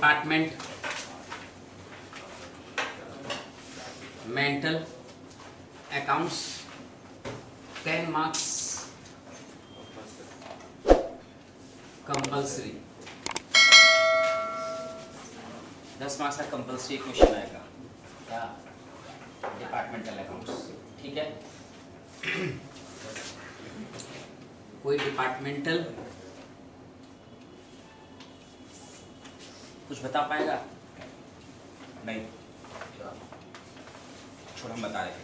Departmental accounts 10 marks compulsory, 10 marks का compulsory question आएगा क्या, डिपार्टमेंटल अकाउंट्स। ठीक है, कोई डिपार्टमेंटल कुछ बता पाएगा? नहीं, छोड़, हम बता रहे थे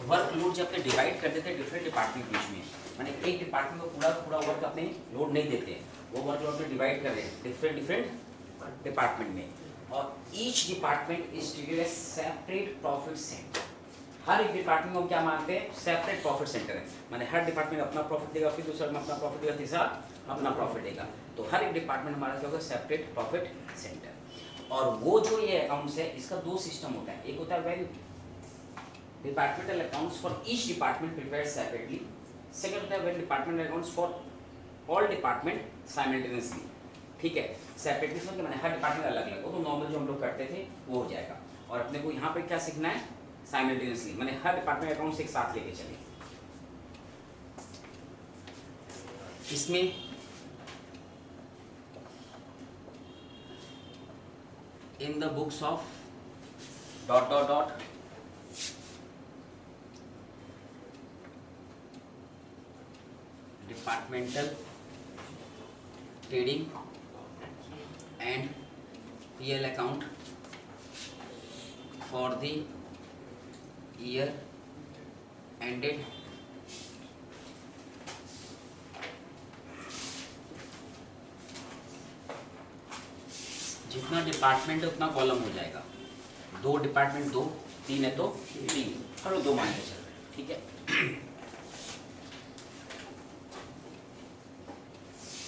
वर्कलोड जब अपने डिवाइड कर देते हैं डिफरेंट डिपार्टमेंट के बीच में, माने एक डिपार्टमेंट को पूरा वर्क अपने लोड नहीं देते हैं, वो वर्कलोड अपने डिवाइड कर रहे हैं डिफरेंट डिपार्टमेंट में, और each department is treated as separate profit centre. हर एक डिपार्टमेंट को क्या मानते हैं? सेपरेट प्रॉफिट सेंटर है, माने हर डिपार्टमेंट अपना प्रॉफिट देगा, फिर दूसरा में अपना प्रॉफिट देगा, तीसरा अपना प्रॉफिट देगा, तो हर एक डिपार्टमेंट हमारा क्या होगा? Separate profit centre. और वो जो ये अकाउंट्स है इसका दो सिस्टम होता है, एक होता है when departmental accounts for each department prepared separately, second होता है when departmental accounts for all department simultaneously. ठीक है, सेपरेटली मतलब मैंने हर डिपार्टमेंट अलग अलग, वो तो नॉर्मल जो हम लोग करते थे वो हो जाएगा, और अपने को यहाँ पे क्या सीखना है? साइमल्टेनियसली, मैंने हर डिपार्टमेंट अकाउंट्स एक साथ लेके चले। इसमें in the books of ... departmental trading and PL account for the year ended जितना डिपार्टमेंट है उतना कॉलम हो जाएगा, 2 डिपार्टमेंट 2, 3 है तो 3, और 2 मान के चल रहे हैं। ठीक है,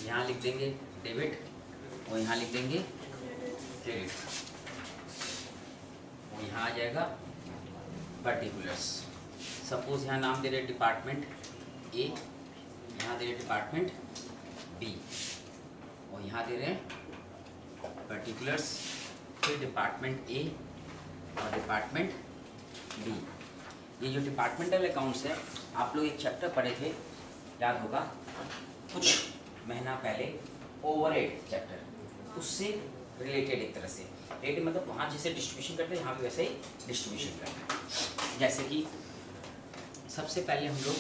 यहाँ लिख देंगे डेबिट और यहाँ लिख देंगे क्रेडिट, और यहाँ आ जाएगा पर्टिकुलर्स। सपोज यहाँ नाम दे रहे डिपार्टमेंट ए, यहाँ दे रहे डिपार्टमेंट बी, और यहाँ दे रहे पर्टिकुलर्स, फिर डिपार्टमेंट ए और डिपार्टमेंट बी। ये जो डिपार्टमेंटल अकाउंट्स है, आप लोग एक चैप्टर पढ़े थे, याद होगा, कुछ महीना पहले, ओवरहेड चैप्टर, उससे रिलेटेड एक तरह से रिलेटेड, मतलब वहाँ जैसे डिस्ट्रीब्यूशन करते हैं यहाँ भी वैसे ही डिस्ट्रीब्यूशन करते हैं। जैसे कि सबसे पहले हम लोग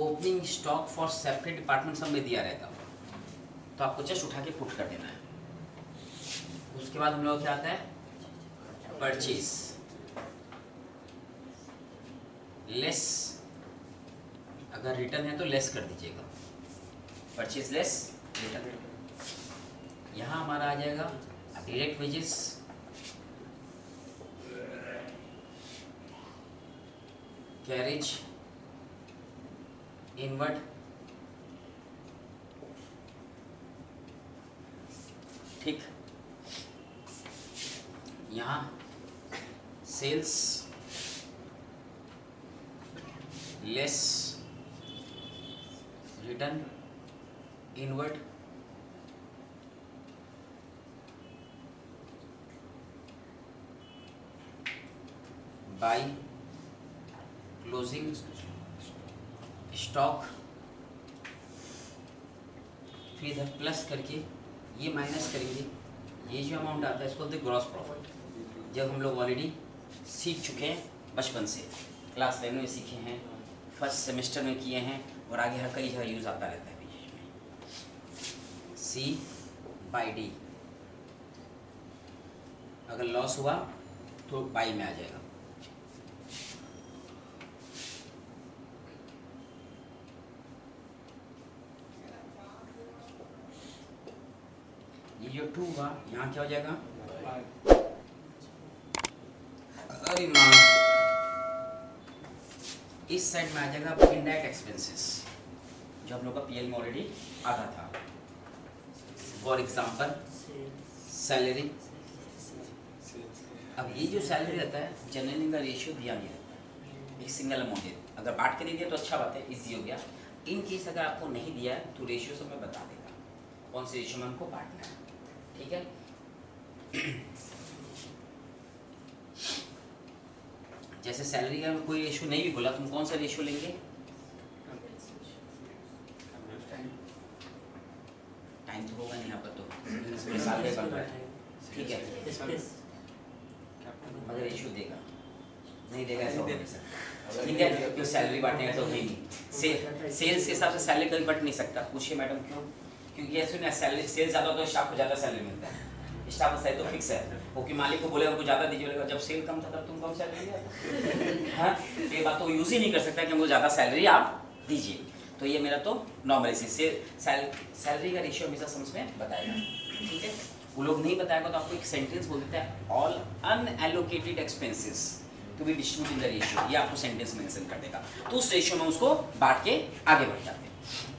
opening stock for separate department सब में दिया रहेगा, तो आपको जस्ट उठा के पुट कर देना है। उसके बाद हम लोग क्या आता है? परचेज लेस, अगर रिटर्न है तो लेस कर दीजिएगा, परचेज लेस रिटर्न। यहाँ हमारा आ जाएगा डायरेक्ट वेजेस, कैरेज इनवर्ड, ठीक, यहाँ sales less return inward, by closing stock, फिर इधर प्लस करके ये माइनस करेंगे, ये जो अमाउंट आता है इसको बोलते हैं ग्रॉस प्रॉफिट। जब हम लोग ऑलरेडी सीख चुके हैं बचपन से, क्लास 11 में सीखे हैं, फर्स्ट सेमेस्टर में किए हैं, और आगे हर कई जगह यूज़ आता रहता है बीच में। C/D, अगर लॉस हुआ तो बाई में आ जाएगा। ये जो 2 हुआ यहाँ क्या हो जाएगा? अरे माँ, इस साइड में आ जाएगा इनडायरेक्ट एक्सपेंसेस, जो हम लोग का पीएल में ऑलरेडी आता था। फॉर एग्जांपल सैलरी, अब ये जो सैलरी रहता है जनरली इनका रेशियो दिया नहीं रहता है, एक सिंगल अमाउंट है, अगर बांट के दे दिया तो अच्छा बात है, इजी हो गया। इन केस अगर आपको नहीं दिया है तो रेशियो सब मैं बता देगा, कौन से रेशियो में हमको बांटना है। ठीक है, जैसे सैलरी का कोई रेशियो नहीं भी बोला, तुम कौन सा रेशियो लेंगे? टाइम तो होगा नहीं यहाँ पर, तो साल का बन रहा है। ठीक है, मगर रेशियो देगा नहीं देगा ऐसा हो नहीं सकता। ठीक है, तो सैलरी बांटने का तो है नहीं, सेल्स के हिसाब से सैलरी कभी बट नहीं सकता। पूछिए मैडम क्यों? क्योंकि ऐसे ना सैलरी सेल्स ज़्यादा होता है स्टाफ को ज़्यादा सैलरी मिलता है, स्टाफ का सैलरी तो फिक्स है। वो कि मालिक को बोलेगा हमको ज़्यादा दीजिए, बोलेगा जब सेल कम था तब तुम कम सैलरी दिया। हाँ, ये बात तो यूज़ ही नहीं कर सकता कि हमको ज़्यादा सैलरी आप दीजिए। तो ये मेरा तो नॉर्मल सैलरी का रेशियो हमेशा समझ में बताएगा। ठीक है, वो लोग नहीं बताएगा तो आपको एक सेंटेंस बोल देता है, all unallocated expenses to be distributed in the ratio, ये आपको सेंटेंस मेंशन कर देगा। तो उस रेशियो में उसको बांट के आगे बढ़ जाते हैं।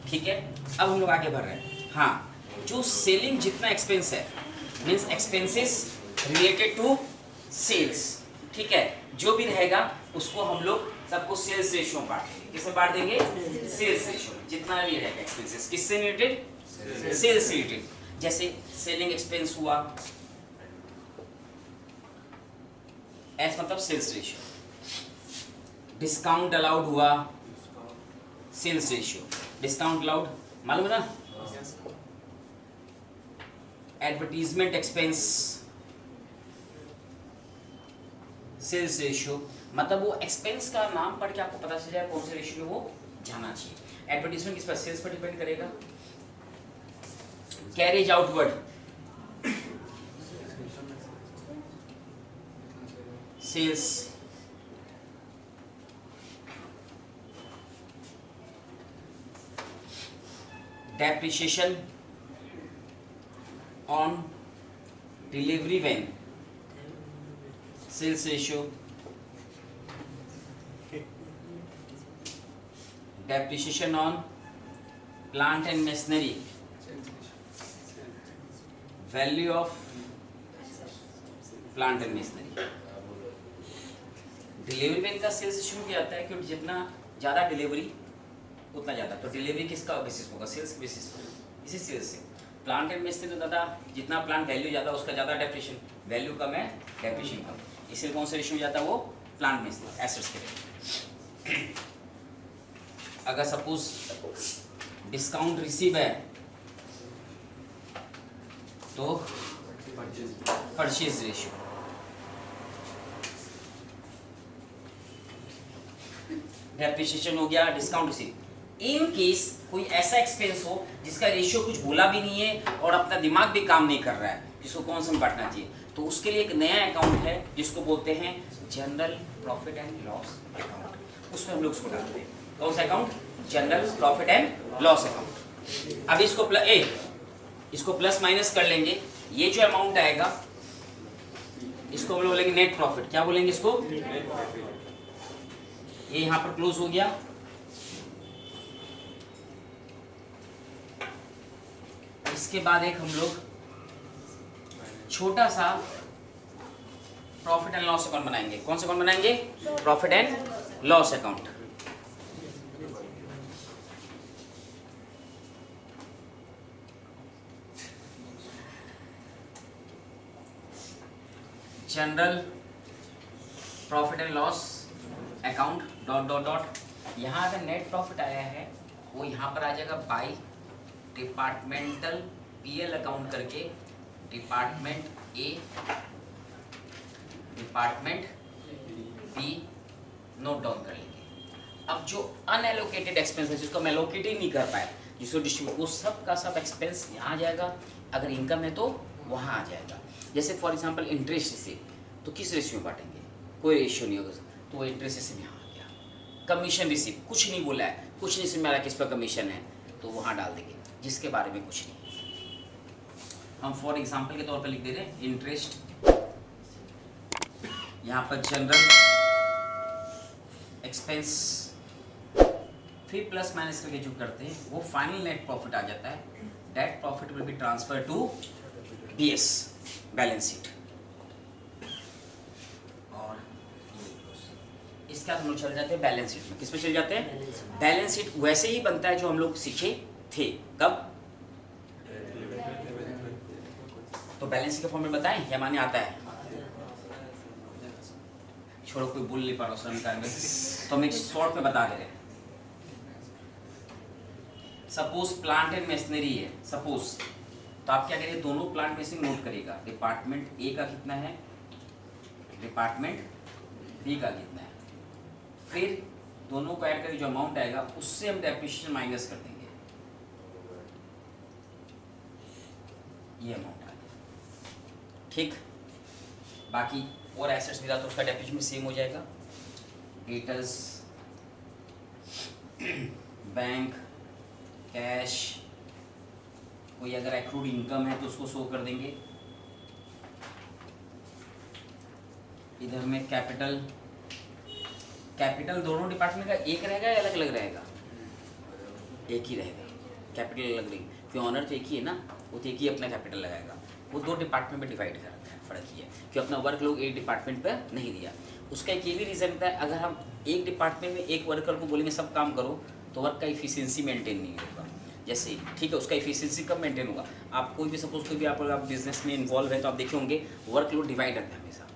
ठीक है, अब हम लोग आगे बढ़ रहे हैं। हाँ, जो सेलिंग जितना एक्सपेंस है means expenses related to sales, ठीक है, जो भी रहेगा उसको हम लोग सबको सेल्स रेशियो में बांट देंगे। किसमें बांट देंगे? Sales ratio. जितना भी रहेगा एक्सपेंसेस किससे रिलेटेड? सेल्स से रिलेटेड। जैसे सेलिंग एक्सपेंस हुआ, एस मतलब सेल्स रेशियो। डिस्काउंट अलाउड हुआ, सेल्स रेशियो। डिस्काउंट अलाउड मालूम है ना? Advertisement expense, sales ratio. मतलब वो एक्सपेंस का नाम पढ़ के आपको पता चल जाए कौन से रेशियो में वो जाना चाहिए। एडवर्टीजमेंट किस पर? सेल्स पर डिपेंड करेगा। Carriage outward, sales. Depreciation on delivery van, sales ratio. Depreciation on plant and machinery, value of plant and machinery. Delivery में इनका सेल्स रेशियो क्या आता है? क्योंकि जितना ज़्यादा डिलीवरी उतना ज़्यादा, तो डिलीवरी किसका बेसिस होगा? सेल्स बेसिस पर, इसी सेल्स से। प्लांट एंड मशीनरी तो ज़्यादा, जितना प्लांट वैल्यू ज़्यादा उसका ज़्यादा डेप्रिसिएशन, वैल्यू कम है डेप्रिसिएशन कम, इसलिए कौन सा रेशियो जाता है? वो प्लांट मशीनरी एसेट्स के लिए। अगर सपोज डिस्काउंट रिसीव है तो परचेज रेशियो। डेप्रिसिएशन हो गया, डिस्काउंट रिसीव। इन केस कोई ऐसा एक्सपेंस हो जिसका रेशियो कुछ बोला भी नहीं है और अपना दिमाग भी काम नहीं कर रहा है, जिसको कौन सा बांटना चाहिए, तो उसके लिए एक नया अकाउंट है जिसको बोलते हैं general profit and loss account. उसमें हम लोग उसको डालते हैं। कौन सा account? General profit and loss account. अब इसको प्लस माइनस कर लेंगे। ये जो अमाउंट आएगा इसको हम लोग बोलेंगे नेट प्रॉफिट। क्या बोलेंगे इसको? ये यहां पर क्लोज हो गया। इसके बाद एक हम लोग छोटा सा प्रॉफिट एंड लॉस अकाउंट बनाएंगे। कौन सा अकाउंट बनाएंगे? Profit and loss account. General profit and loss account dot dot dot. यहाँ अगर नेट प्रॉफिट आया है वो यहाँ पर आ जाएगा बाय डिपार्टमेंटल पीएल अकाउंट करके, department A department B note down कर लेंगे। अब जो अनएलोकेटेड एक्सपेंस है जिसको हम एलोकेट ही नहीं कर पाए, जिसको डिस्ट्रीब्यूट, वो सब का सब एक्सपेंस यहाँ आ जाएगा। अगर इनकम है तो वहाँ आ जाएगा। जैसे फॉर एग्जांपल इंटरेस्ट रिसीव, तो किस रेशियो में बांटेंगे? कोई रेशियो नहीं होगा, तो वो इंटरेस्ट रिसीव यहाँ आ गया। कमीशन रिसीव, कुछ नहीं बोला है, कुछ नहीं समझ आ रहा किस पर कमीशन है, तो वहाँ डाल देंगे जिसके बारे में कुछ नहीं। हम फॉर एग्जांपल के तौर पर लिख दे रहे हैं इंटरेस्ट, यहाँ पर जनरल एक्सपेंस, फिर प्लस माइनस करके जो करते हैं वो फाइनल नेट प्रॉफिट आ जाता है। That profit will be transfer to BS, balance sheet. और इसके बाद हम लोग चल जाते हैं बैलेंस शीट में। किस पे चल जाते हैं? बैलेंस शीट वैसे ही बनता है जो हम लोग सीखे थे। कब? तो बैलेंस का फॉर्मेट बताएं या माने आता है? छोड़ो, कोई बोल नहीं पा रहा श्रम कार्य में, तो हम एक शॉर्ट में बता दे रहे हैं। सपोज प्लांट एंड मशीनरी है, सपोज, तो आप क्या करिए, दोनों प्लांट मशीन नोट करिएगा। डिपार्टमेंट ए का कितना है, डिपार्टमेंट बी का कितना है, फिर दोनों को ऐड करके जो अमाउंट आएगा उससे हम डेप्रिसिएशन माइनस कर देंगे, ये अमाउंट आ गया। ठीक, बाकी और एसेट्स मिला तो उसका डेप्रिसिएशन सेम हो जाएगा। डेटर्स, बैंक, कैश, कोई अगर एक्रूड इनकम है तो उसको शो कर देंगे। इधर में कैपिटल, कैपिटल दोनों डिपार्टमेंट का एक रहेगा या अलग अलग रहेगा? एक ही रहेगा, कैपिटल अलग रहेगी, क्योंकि ऑनर तो एक ही है ना, वो तो एक ही अपना कैपिटल लगाएगा। वो दो डिपार्टमेंट में डिवाइड कर रखा है, फर्क ही है कि अपना वर्क लोग एक डिपार्टमेंट पर नहीं दिया। उसका एक ये भी रीज़न होता है, अगर हम एक डिपार्टमेंट में एक वर्कर को बोलेंगे सब काम करो तो वर्क का इफिशियंसी मेंटेन नहीं होगा। जैसे ठीक है, उसका इफिशियंसी कब मेंटेन होगा? आप कोई भी सपोज कोई भी आप बिजनेस में इन्वॉल्व है तो आप देखे होंगे वर्कलोड डिवाइड रहता है हमेशा।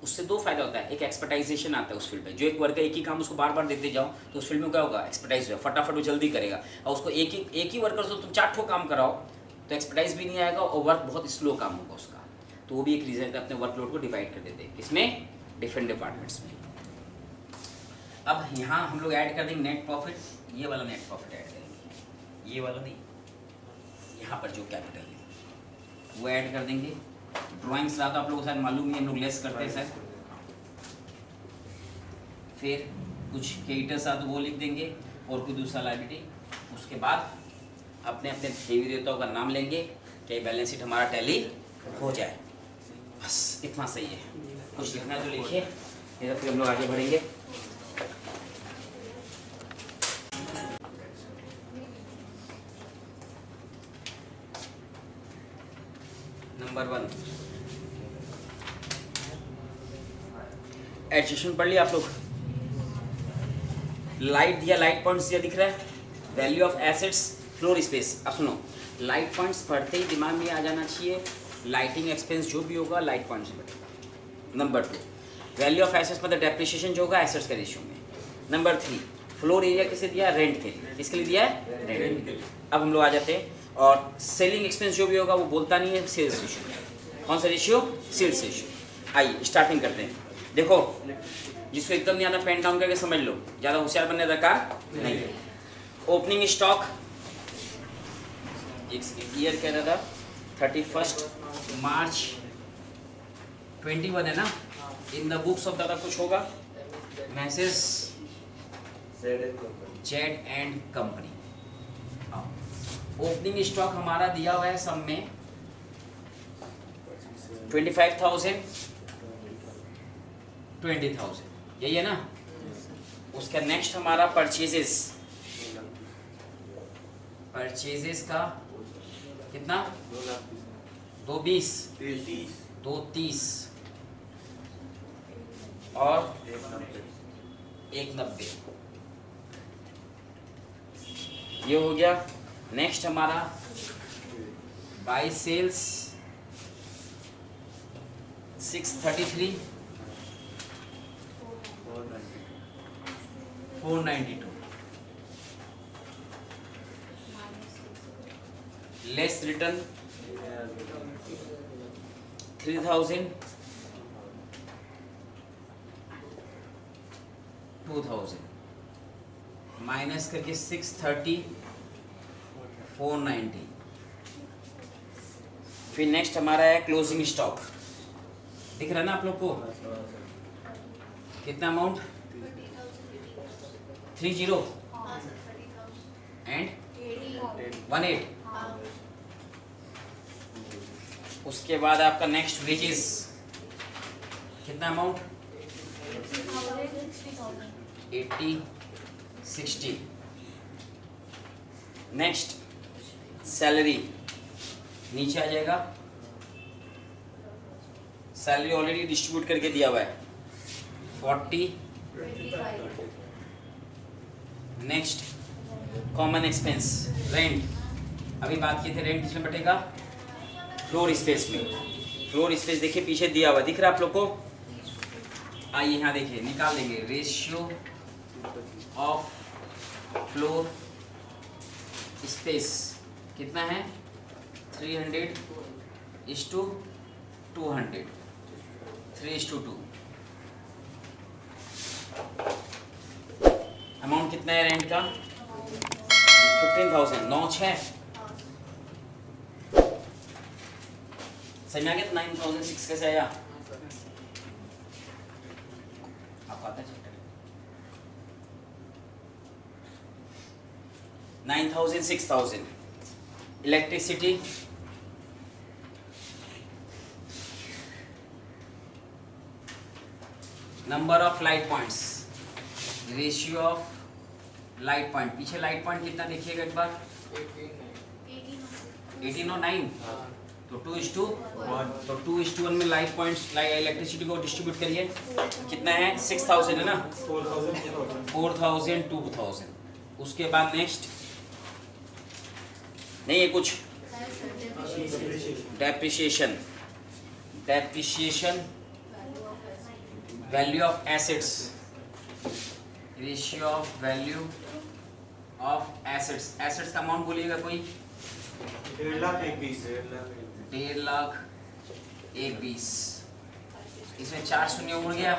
उससे दो फायदा होता है, एक एक्सपर्टाइजेशन आता है उस फील्ड में। जो एक वर्कर एक ही काम उसको बार बार देते जाओ तो उस फील्ड में क्या होगा, एक्सपर्टाइज होगा, फटाफट वो जल्दी करेगा। और उसको एक ही वर्कर से तुम 4 ठो काम कराओ तो एक्सपर्टाइज भी नहीं आएगा और वर्क बहुत स्लो काम होगा उसका। तो वो भी एक रीज़न है, अपने वर्कलोड को डिवाइड कर देते हैं इसमें, डिफरेंट डिपार्टमेंट्स में। अब यहाँ हम लोग ऐड कर देंगे नेट प्रॉफिट, ये वाला नेट प्रॉफिट ऐड करेंगे, ये वाला नहीं, यहाँ पर जो कैपिटल है वो ऐड कर देंगे। ड्राइंग्स रहा तो आप लोगों को शायद मालूम नहीं, हम लोग लेस करते हैं सर। फिर कुछ क्रेडिटर्स आता तो वो लिख देंगे और कोई दूसरा लायबिलिटी। उसके बाद अपने अपने देवी देवताओं का नाम लेंगे कि बैलेंस शीट हमारा टैली हो जाए, बस इतना सही है। कुछ लिखना है तो लिखिए, नहीं तो फिर हम लोग आगे बढ़ेंगे। नंबर 1 एडजस्टमेंट पढ़ लिया आप लोग। लाइट दिया, लाइट पॉइंट्स दिया दिख रहा है, value of assets, floor space. अब सुनो, लाइट पॉइंट्स पढ़ते ही दिमाग में आ जाना चाहिए, लाइटिंग एक्सपेंस जो भी होगा लाइट पॉइंट्स में। नंबर 2 वैल्यू ऑफ एसेट्स मतलब डेप्रिसिएशन जो होगा एसेट्स के रेशियो में। नंबर 3 फ्लोर एरिया किसे दिया, रेंट के लिए। किसके लिए दिया है, रेंट के लिए। अब हम लोग आ जाते हैं, और सेलिंग एक्सपेंस जो भी होगा वो बोलता नहीं है, सेल्स रेशियो। कौन सा रेशियो, सेल्स रेशियो। आइए स्टार्टिंग करते हैं। देखो जिसको एकदम नहीं आता पेन डाउन करके समझ लो, ज़्यादा होशियार बनने दरकार नहीं है। ओपनिंग स्टॉक, ईयर कह रहा था 31 मार्च 21 है ना। इन द बुक्स ऑफ दादा कुछ होगा, message Z and company. Opening stock हमारा दिया हुआ है सब में 25,000 20,000, यही है ना। उसका नेक्स्ट हमारा परचेजेस, परचेजेस का कितना, 220, 230 और 190, ये हो गया। नेक्स्ट हमारा by sales 633 492, less return 3000 2000 minus करके 630 490। फिर नेक्स्ट हमारा है क्लोजिंग स्टॉक, दिख रहा है ना आप लोग को, कितना अमाउंट 30 एंड 18। उसके बाद आपका नेक्स्ट वेजेस कितना अमाउंट 80 60। नेक्स्ट सैलरी नीचे आ जाएगा, सैलरी ऑलरेडी डिस्ट्रीब्यूट करके दिया हुआ है 40। नेक्स्ट कॉमन एक्सपेंस रेंट, अभी बात किए थे रेंट किसमें बटेगा, फ्लोर स्पेस में। फ्लोर स्पेस देखिए पीछे दिया हुआ दिख रहा है आप लोग को। आइए यहाँ देखिए निकाल लेंगे रेशियो ऑफ फ्लोर स्पेस कितना है 300:200 3:2। अमाउंट कितना है रेंट का 15,000 9/6 सही में आ गया। 9,006 कैसे आया आपको आता है 9,000 6,000। Electricity number of light points ratio of light point. पीछे लाइट पॉइंट कितना देखिएगा एक बार 18 और 9 तो 2:1 तो 2:1 में लाइट पॉइंट्स इलेक्ट्रिसिटी को डिस्ट्रीब्यूट करिए कितना है 6,000 है ना 4,000 2,000। उसके बाद नेक्स्ट नहीं है कुछ depreciation value of assets ratio of value of assets. Assets का अमाउंट बोलिएगा कोई 1,20,000 इसमें 4 शून्य उड़ गया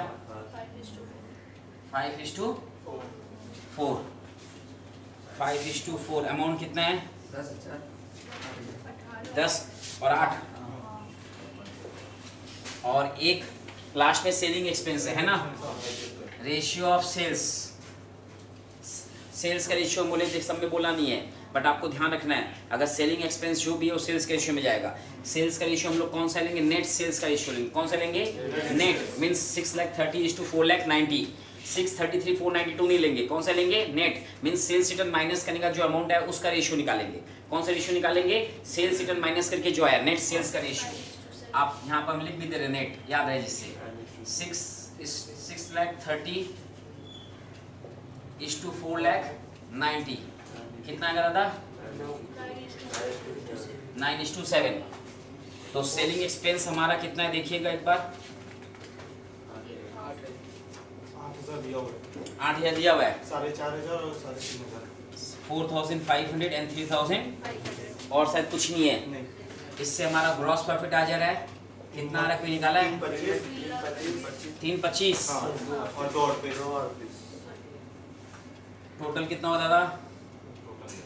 5:4 अमाउंट कितना है 10 और 8 और एक लास्ट में सेलिंग एक्सपेंस है ना रेशियो ऑफ सेल्स का रेशियो बोले तो सब में बोला नहीं है बट आपको ध्यान रखना है अगर सेलिंग एक्सपेंस जो भी है वो सेल्स के रेशियो में जाएगा। सेल्स का रेशियो हम लोग कौन सा लेंगे नेट सेल्स का रेशियो लेंगे। कौन सा लेंगे नेट मींस 6,30,4,90 633,492 नहीं लेंगे। कौन सा लेंगे net means sales return minus करने का जो अमाउंट है उसका रेशियो निकालेंगे। कौन सा रेशियो निकालेंगे सेल्स रिटर्न माइनस करके जो आया नेट सेल्स का रेशियो। आप यहाँ पर हम लिख भी दे रहे नेट याद रहे जिससे 6,30,490 कितना करा था 9:7। तो सेलिंग एक्सपेंस हमारा कितना है देखिएगा एक बार 8,000 दिया हुआ है 4,500 और 3,500 4,500 एंड 3,000 और शायद कुछ नहीं है। इससे हमारा ग्रॉस प्रॉफिट आ जा रहा है कितना आ रहा है कोई निकाला है 3,25 और 2 टोटल कितना हो दादा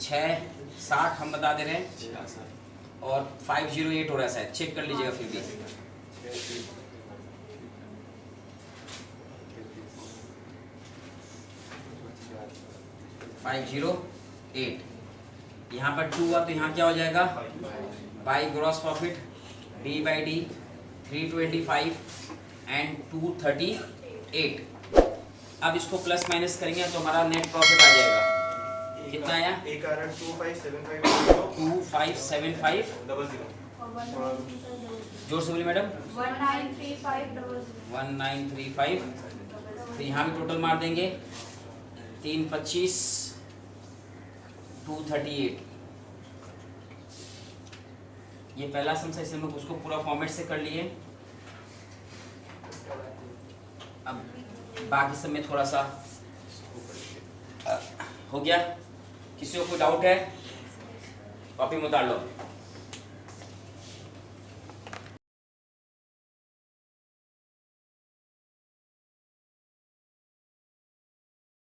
6,60 हम बता दे रहे हैं और 508 हो रहा है शायद चेक कर लीजिएगा फिर भी 508 यहाँ पर 2 हुआ तो यहाँ क्या हो जाएगा by gross profit D/D 325 and 238। अब इसको प्लस माइनस करेंगे तो हमारा नेट प्रॉफिट आ जाएगा कितना आया 2575 जोर से बोलिए मैडम 1935। फिर यहाँ भी टोटल मार देंगे 325 238। ये पहला सम से हम उसको पूरा फॉर्मेट से कर लिए। अब बाकी सब में थोड़ा सा हो गया। किसी को कोई डाउट है कॉपी में उतार लो।